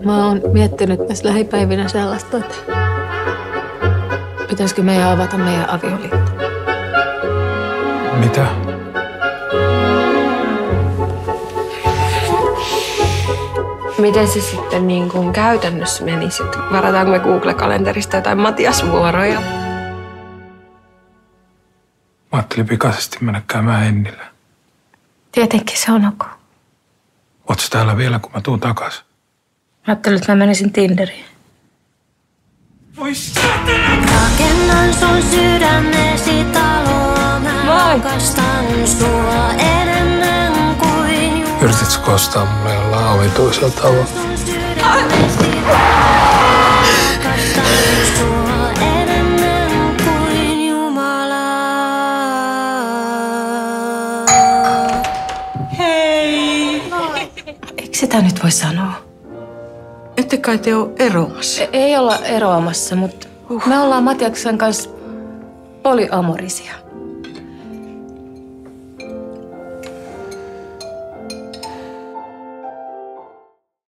Mä oon miettinyt tässä lähipäivinä sellaista, että pitäisikö meidän avata meidän avioliitto. Mitä? Miten se sitten niin kuin käytännössä menisi? Varataanko me Google-kalenterista jotain Matias-vuoroja? Mä ajattelin pikaisesti mennä käymään Ennillä. Tietenkin se on ok. Ootko täällä vielä, kun mä tuun takas? Mä ajattelin, että mä menisin Tinderiin. Voi saatana! Rakennan sun sydämesi taloa, mä rakastan sua enemmän kuin Yrititkö kostaa mulle jollain omituisella tavalla? sun sydämesi rakastan sua enemmän kuin Jumala. Eikö sitä nyt voi sanoa? Ette kai te ole eroamassa? Ei olla eroamassa, mutta me ollaan Matiaksen kanssa polyamorisia.